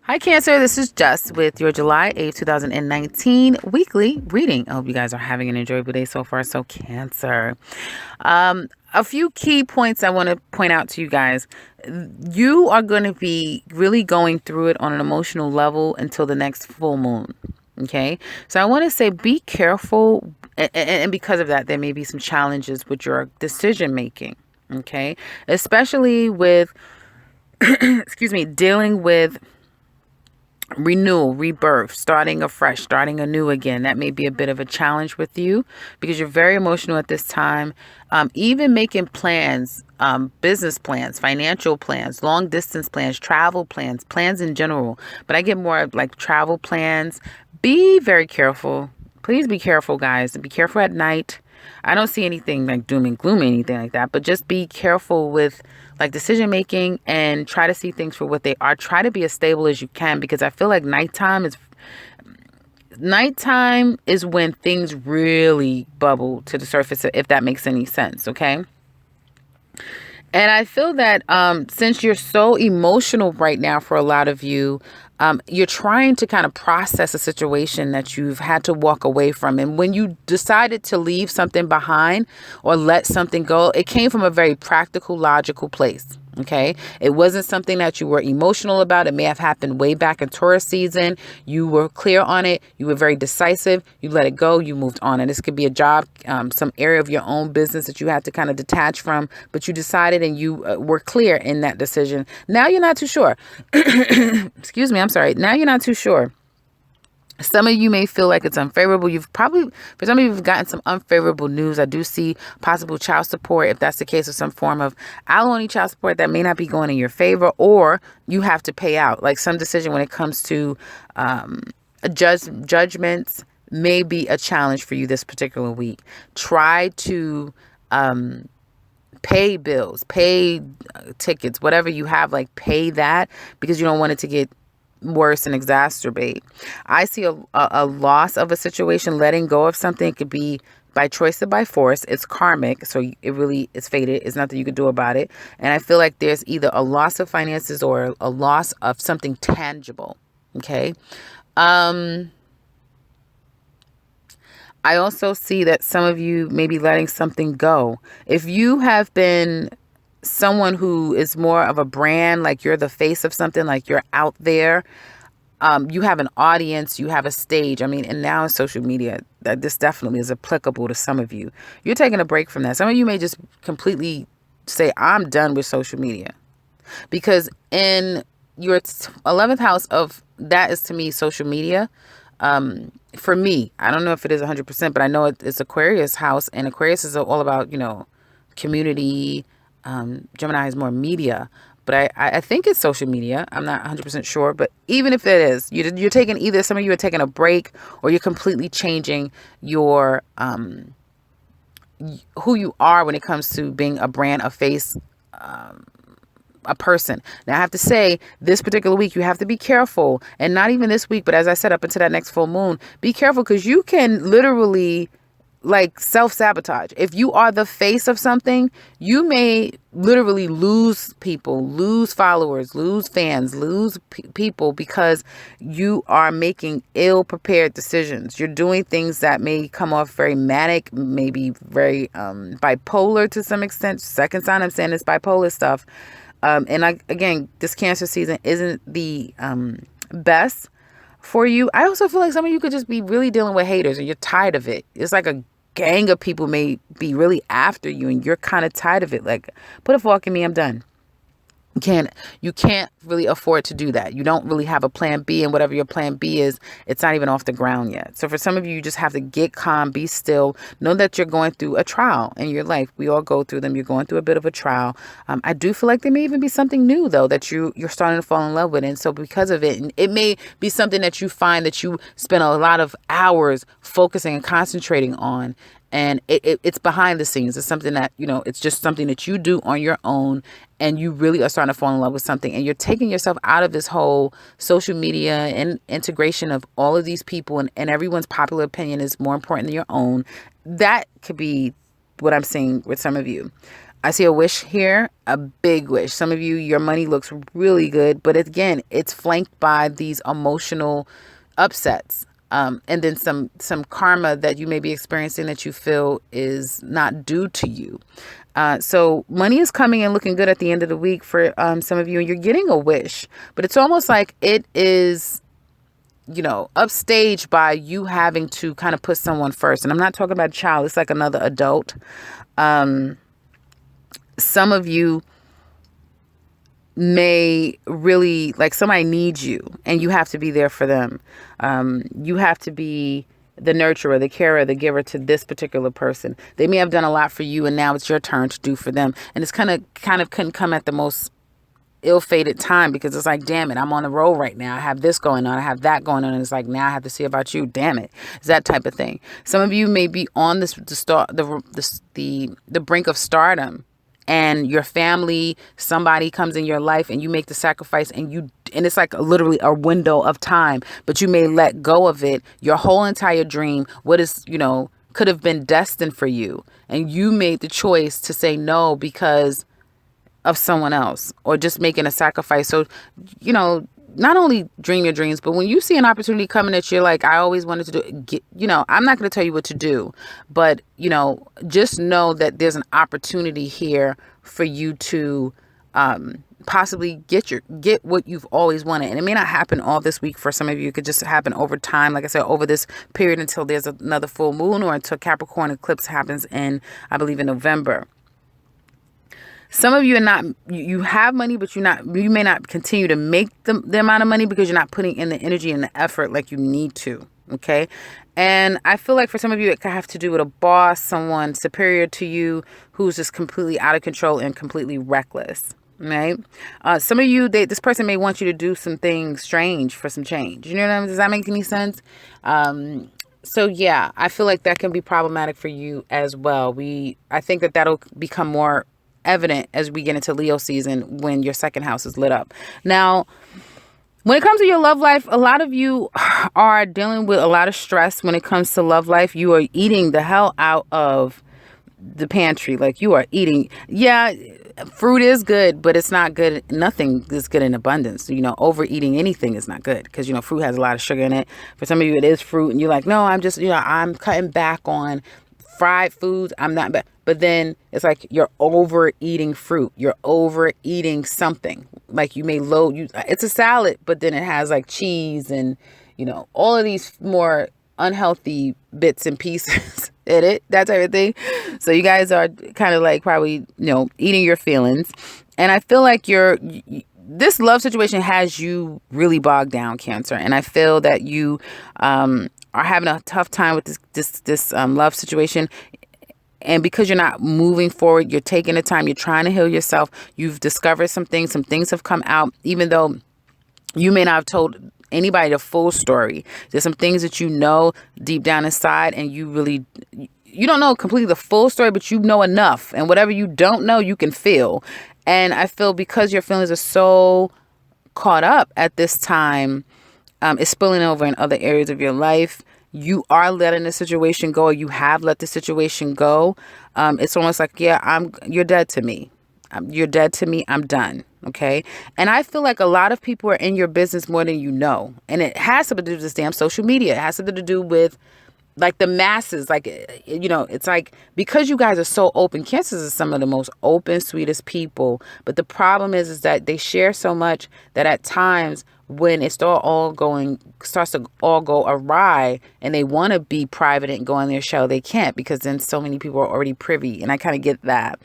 Hi, Cancer. This is Jess with your July 8th, 2019 weekly reading. I hope you guys are having an enjoyable day so far. So, Cancer. A few key points I want to point out to you guys. You are going to be really going through it on an emotional level until the next full moon. Okay. So, I want to say be careful. And because of that, there may be some challenges with your decision making. Okay. Especially with, dealing with renewal, rebirth, starting afresh, starting anew again. That may be a bit of a challenge with you because you're very emotional at this time. Even making plans, business plans, financial plans, long distance plans, travel plans, plans in general. But I get more like travel plans. Be very careful. Please be careful, guys. Be careful at night. I don't see anything like doom and gloom or anything like that, but just be careful with like decision making and try to see things for what they are. Try to be as stable as you can because I feel like nighttime is when things really bubble to the surface, if that makes any sense. Okay. And I feel that since you're so emotional right now for a lot of you, you're trying to kind of process a situation that you've had to walk away from. And when you decided to leave something behind or let something go, it came from a very practical, logical place. Okay. It wasn't something that you were emotional about. It may have happened way back in Taurus season. You were clear on it. You were very decisive. You let it go. You moved on. And this could be a job, some area of your own business that you had to kind of detach from, but you decided and you were clear in that decision. Now you're not too sure. Excuse me. I'm sorry. Now you're not too sure. Some of you may feel like it's unfavorable. For some of you, you've gotten some unfavorable news. I do see possible child support, if that's the case, of some form of alimony child support that may not be going in your favor, or you have to pay out. Like some decision when it comes to judgments may be a challenge for you this particular week. Try to pay bills, pay tickets, whatever you have, like pay that because you don't want it to get worse and exacerbate. I see a loss of a situation, letting go of something. It could be by choice or by force. It's karmic, so it really is fated. It's nothing you could do about it. And I feel like there's either a loss of finances or a loss of something tangible. Okay. I also see that some of you may be letting something go. If you have been someone who is more of a brand, like you're the face of something, like you're out there, you have an audience, you have a stage. I mean, and now in social media, that this definitely is applicable to some of you. You're taking a break from that. Some of you may just completely say, I'm done with social media, because in your 11th house of that is, to me, social media. For me, I don't know if it is 100%, but I know it's Aquarius house, and Aquarius is all about, community. Gemini is more media, but I think it's social media. I'm not 100% sure, but even if it is, you're taking either, some of you are taking a break, or you're completely changing your who you are when it comes to being a brand, a face, a person. Now, I have to say, this particular week, you have to be careful, and not even this week, but as I said, up until that next full moon, be careful, because you can literally like self-sabotage. If you are the face of something, you may literally lose people, lose followers, lose fans, lose people, because you are making ill-prepared decisions. You're doing things that may come off very manic, maybe very bipolar to some extent. Second sign I'm saying is bipolar stuff. Again, this Cancer season isn't the best for you. I also feel like some of you could just be really dealing with haters and you're tired of it. It's like a gang of people may be really after you and you're kind of tired of it. Like, put a fork in me, I'm done. You can't really afford to do that. You don't really have a plan B, and whatever your plan B is, it's not even off the ground yet. So for some of you, you just have to get calm, be still, know that you're going through a trial in your life. We all go through them. You're going through a bit of a trial. I do feel like there may even be something new, though, that you're starting to fall in love with. And so because of it, it may be something that you find that you spend a lot of hours focusing and concentrating on. And it's behind the scenes. It's something that, it's just something that you do on your own, and you really are starting to fall in love with something, and you're taking yourself out of this whole social media and integration of all of these people, and everyone's popular opinion is more important than your own. That could be what I'm seeing with some of you. I see a wish here, a big wish. Some of you, your money looks really good, but again, it's flanked by these emotional upsets. And then some karma that you may be experiencing that you feel is not due to you. So money is coming and looking good at the end of the week for some of you, and you're getting a wish, but it's almost like it is, upstaged by you having to kind of put someone first. And I'm not talking about a child. It's like another adult. Some of you may really, like, somebody needs you and you have to be there for them. You have to be the nurturer, the carer, the giver to this particular person. They may have done a lot for you and now it's your turn to do for them. And it's kind of couldn't come at the most ill-fated time, because it's like, damn it, I'm on the road right now. I have this going on. I have that going on. And it's like, now I have to see about you. Damn it. It's that type of thing. Some of you may be on the brink of stardom, and your family, somebody comes in your life and you make the sacrifice, and it's like literally a window of time, but you may let go of it. Your whole entire dream, what is, could have been destined for you. And you made the choice to say no because of someone else, or just making a sacrifice. So, not only dream your dreams, but when you see an opportunity coming that you're like, I always wanted to do, I'm not going to tell you what to do, but, just know that there's an opportunity here for you to possibly get what you've always wanted. And it may not happen all this week. For some of you, it could just happen over time. Like I said, over this period until there's another full moon, or until Capricorn eclipse happens I believe in November. Some of you are not, you have money, but you may not continue to make the amount of money because you're not putting in the energy and the effort like you need to. Okay. And I feel like for some of you, it could have to do with a boss, someone superior to you who's just completely out of control and completely reckless. Right. Some of you, this person may want you to do some things strange for some change. You know what I mean? Does that make any sense? So yeah, I feel like that can be problematic for you as well. I think that'll become more evident as we get into Leo season, when your second house is lit up. Now, when it comes to your love life, a lot of you are dealing with a lot of stress when it comes to love life. You are eating the hell out of the pantry. Like, you are eating. Yeah, fruit is good, but it's not good. Nothing is good in abundance. Overeating anything is not good, because, fruit has a lot of sugar in it. For some of you, it is fruit, and you're like, no, I'm just, I'm cutting back on fried foods. I'm not, but then it's like you're overeating fruit. You're overeating something. Like, you may it's a salad, but then it has like cheese and, all of these more unhealthy bits and pieces in it, that type of thing. So you guys are kind of like probably, eating your feelings. And I feel like this love situation has you really bogged down, Cancer. And I feel that you, are having a tough time with this love situation. And because you're not moving forward, you're taking the time, you're trying to heal yourself. You've discovered some things have come out, even though you may not have told anybody the full story. There's some things that deep down inside, and you don't know completely the full story, but you know enough. And whatever you don't know, you can feel. And I feel because your feelings are so caught up at this time, it's spilling over in other areas of your life. You are letting the situation go, or you have let the situation go. It's almost like, you're dead to me. You're dead to me. I'm done. Okay. And I feel like a lot of people are in your business more than you know. And it has something to do with this damn social media. It has something to do with like the masses. Like, it's like, because you guys are so open, Cancers are some of the most open, sweetest people. But the problem is that they share so much that at times, when it starts to all go awry, and they want to be private and go on their show, they can't, because then so many people are already privy. And I kind of get that.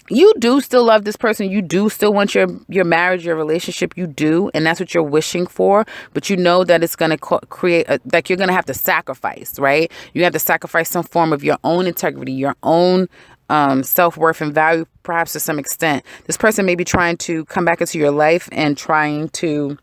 You do still love this person. You do still want your marriage, your relationship. You do. And that's what you're wishing for. But you know that it's going to create, like, you're going to have to sacrifice, right? You have to sacrifice some form of your own integrity, your own self-worth and value, perhaps to some extent. This person may be trying to come back into your life and trying to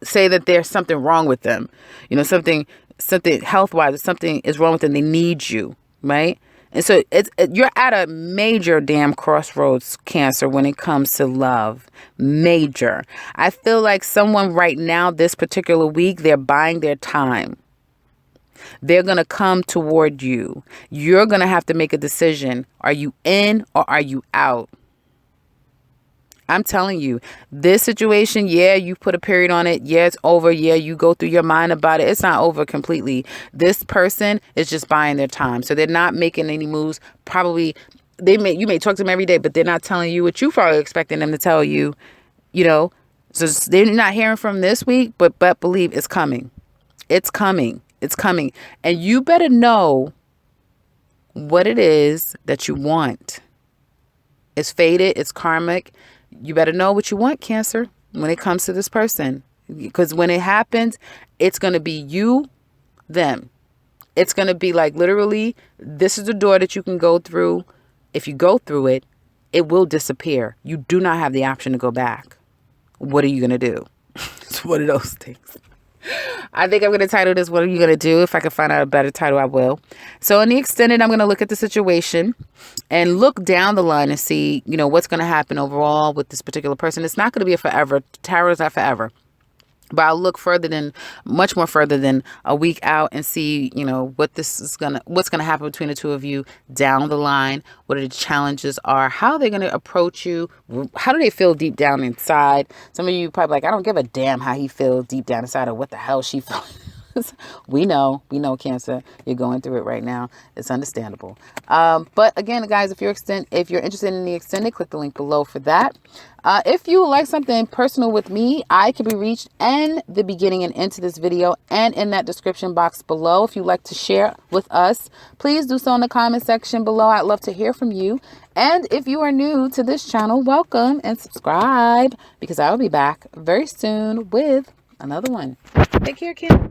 say that there's something wrong with them. Something health-wise, something is wrong with them. They need you, right? And so you're at a major damn crossroads, Cancer, when it comes to love. Major. I feel like someone right now, this particular week, they're buying their time. They're going to come toward you. You're going to have to make a decision. Are you in or are you out? I'm telling you, this situation, yeah, you put a period on it. Yeah, it's over. Yeah, you go through your mind about it. It's not over completely. This person is just buying their time. So they're not making any moves. Probably you may talk to them every day, but they're not telling you what you probably expecting them to tell you, you know. So they're not hearing from this week, but believe it's coming. It's coming. It's coming. And you better know what it is that you want. It's fated. It's karmic. You better know what you want, Cancer, when it comes to this person. Because when it happens, it's going to be you, them. It's going to be like literally, this is the door that you can go through. If you go through it, it will disappear. You do not have the option to go back. What are you going to do? It's one of those things. I think I'm going to title this, What Are You Going to Do? If I can find out a better title, I will. So in the extended, I'm going to look at the situation and look down the line and see, what's going to happen overall with this particular person. It's not going to be a forever. Tarot is not forever. But I'll look much more further than a week out and see, what's going to happen between the two of you down the line, what the challenges are, how they're going to approach you, how do they feel deep down inside. Some of you probably like, I don't give a damn how he feels deep down inside or what the hell she feels. We know, Cancer, you're going through it right now. It's understandable. But again, guys, if you're interested in the extended, click the link below for that. If you would like something personal with me, I can be reached in the beginning and into this video and in that description box below. If you'd like to share with us, please do so in the comment section below. I'd love to hear from you. And if you are new to this channel, welcome and subscribe, because I will be back very soon with another one. Take care, Kim.